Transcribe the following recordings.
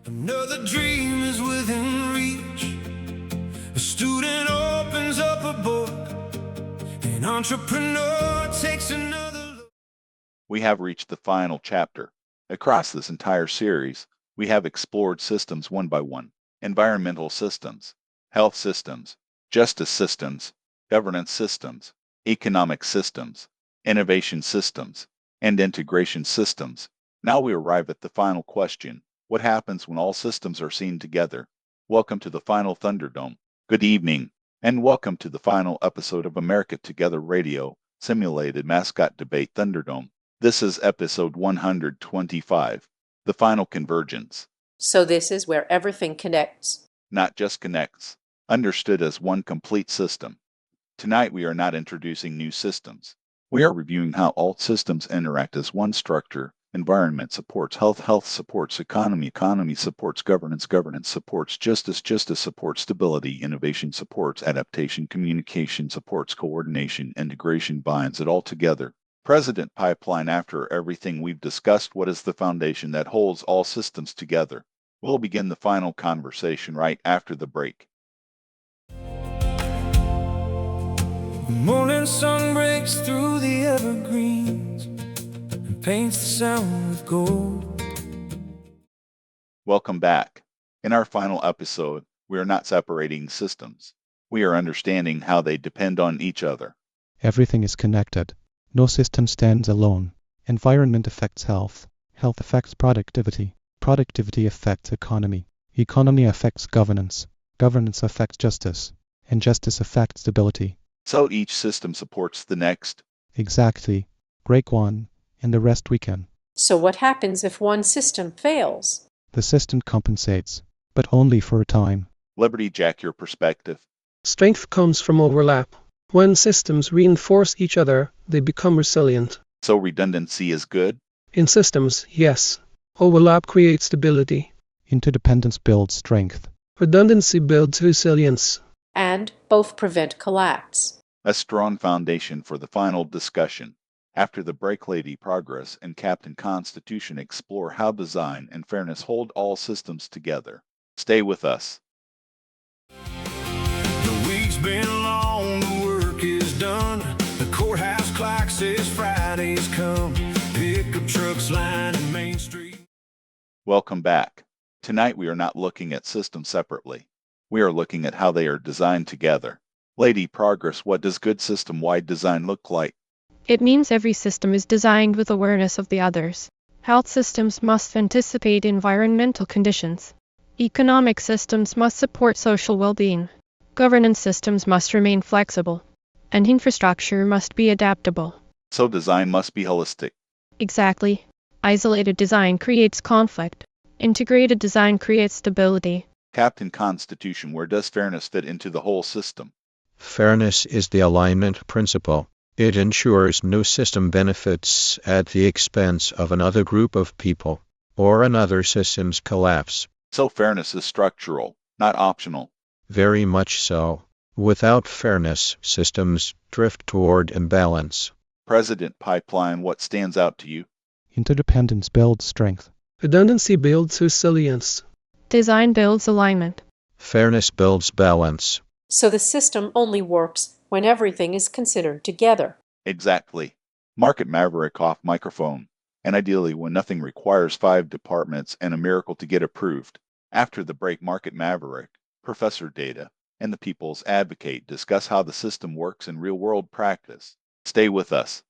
Another dream is within reach. A student opens up a book. An entrepreneur takes another look. We have reached the final chapter. Across this entire series, we have explored systems one by one: environmental systems, health systems, justice systems, governance systems, economic systems, innovation systems, and integration systems. Now we arrive at the final question: what happens when all systems are seen together? Welcome to the final Thunderdome. Good evening, and welcome to the final episode of America Together Radio, Simulated Mascot Debate Thunderdome. This is episode 125, the final convergence. So this is where everything connects. Not just connects, understood as one complete system. Tonight we are not introducing new systems. We are reviewing how all systems interact as one structure. Environment supports health, health supports economy, economy supports governance, governance supports justice, justice supports stability, innovation supports adaptation, communication supports coordination, integration binds it all together. President Pipeline, after everything we've discussed, what is the foundation that holds all systems together? We'll begin the final conversation right after the break. The morning sun breaks through the evergreens and paints the sound with gold. Welcome back. In our final episode, we are not separating systems. We are understanding how they depend on each other. Everything is connected. No system stands alone. Environment affects health. Health affects productivity. Productivity affects economy. Economy affects governance. Governance affects justice. And justice affects stability. So each system supports the next. Exactly. Break one, and the rest weaken. So what happens if one system fails? The system compensates, but only for a time. Liberty Jack, your perspective. Strength comes from overlap. When systems reinforce each other, they become resilient. So redundancy is good? In systems, yes. Overlap creates stability. Interdependence builds strength. Redundancy builds resilience. And both prevent collapse. A strong foundation for the final discussion. After the break, Lady Progress and Captain Constitution explore how design and fairness hold all systems together. Stay with us. The week's been long, the work is done. The courthouse clock says Friday's come. Pickup trucks lining Main Street. Welcome back. Tonight we are not looking at systems separately. We are looking at how they are designed together. Lady Progress, what does good system-wide design look like? It means every system is designed with awareness of the others. Health systems must anticipate environmental conditions. Economic systems must support social well-being. Governance systems must remain flexible. And infrastructure must be adaptable. So design must be holistic. Exactly. Isolated design creates conflict. Integrated design creates stability. Captain Constitution, where does fairness fit into the whole system? Fairness is the alignment principle. It ensures no system benefits at the expense of another group of people, or another system's collapse. So fairness is structural, not optional. Very much so. Without fairness, systems drift toward imbalance. President Pipeline, what stands out to you? Interdependence builds strength. Redundancy builds resilience. Design builds alignment. Fairness builds balance. So the system only works when everything is considered together. Exactly. Market Maverick off microphone. And ideally when nothing requires 5 departments and a miracle to get approved. After the break, Market Maverick, Professor Data, and the People's Advocate discuss how the system works in real-world practice. Stay with us.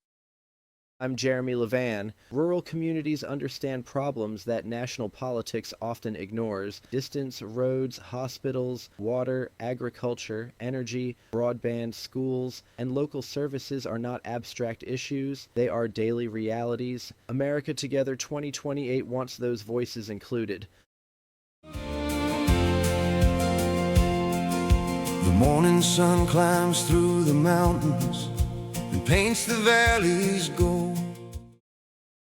I'm Jeremy Levan. Rural communities understand problems that national politics often ignores. Distance, roads, hospitals, water, agriculture, energy, broadband, schools, and local services are not abstract issues. They are daily realities. America Together 2028 wants those voices included. The morning sun climbs through the mountains and paints the valleys gold.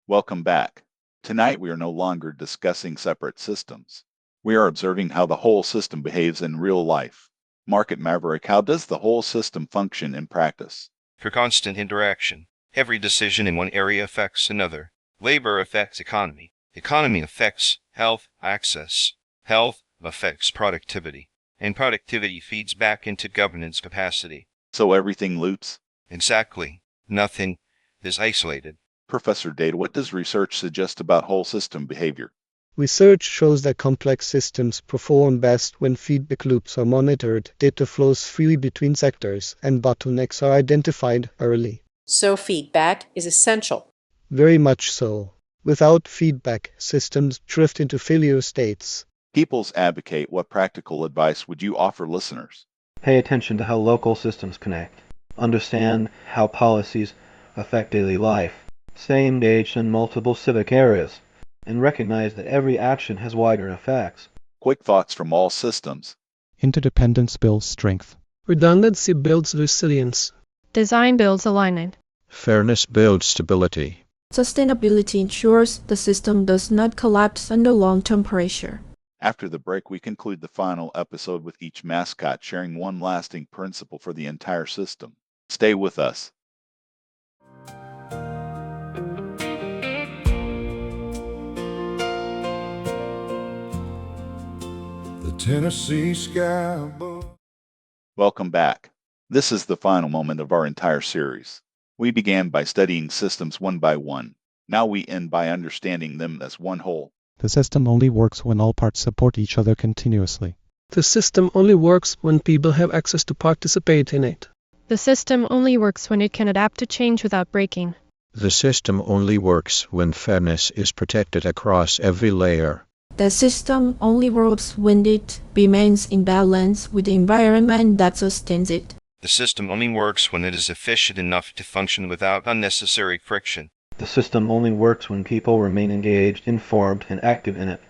Welcome back. Tonight we are no longer discussing separate systems. We are observing how the whole system behaves in real life. Market Maverick, how does the whole system function in practice? For constant interaction. Every decision in one area affects another. Labor affects economy. Economy affects health, access. Health affects productivity, and productivity feeds back into governance capacity. So everything loops? Exactly. Nothing is isolated. Professor Data, what does research suggest about whole system behavior? Research shows that complex systems perform best when feedback loops are monitored, data flows freely between sectors, and bottlenecks are identified early. So feedback is essential. Very much so. Without feedback, systems drift into failure states. Peoples advocate. What practical advice would you offer listeners? Pay attention to how local systems connect. Understand how policies affect daily life. Stay engaged in multiple civic areas, and recognize that every action has wider effects. Quick thoughts from all systems. Interdependence builds strength. Redundancy builds resilience. Design builds alignment. Fairness builds stability. Sustainability ensures the system does not collapse under long-term pressure. After the break, we conclude the final episode with each mascot sharing one lasting principle for the entire system. Stay with us. The Tennessee Sky. Welcome back. This is the final moment of our entire series. We began by studying systems one by one. Now we end by understanding them as one whole. The system only works when all parts support each other continuously. The system only works when people have access to participate in it. The system only works when it can adapt to change without breaking. The system only works when fairness is protected across every layer. The system only works when it remains in balance with the environment that sustains it. The system only works when it is efficient enough to function without unnecessary friction. The system only works when people remain engaged, informed, and active in it.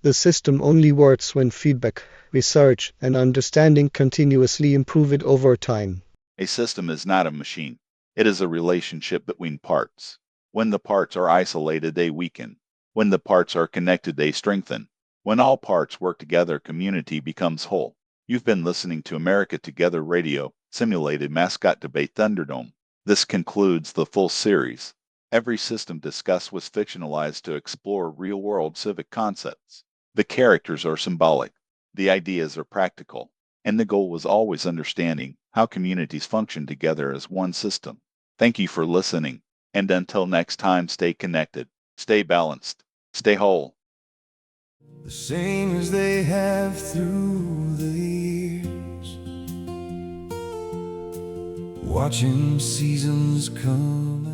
The system only works when feedback, research, and understanding continuously improve it over time. A system is not a machine. It is a relationship between parts. When the parts are isolated, they weaken. When the parts are connected, they strengthen. When all parts work together, community becomes whole. You've been listening to America Together Radio, simulated mascot debate Thunderdome. This concludes the full series. Every system discussed was fictionalized to explore real-world civic concepts. The characters are symbolic, the ideas are practical, and the goal was always understanding how communities function together as one system. Thank you for listening, and until next time, stay connected, stay balanced, stay whole. The same as they have through the years, watching seasons come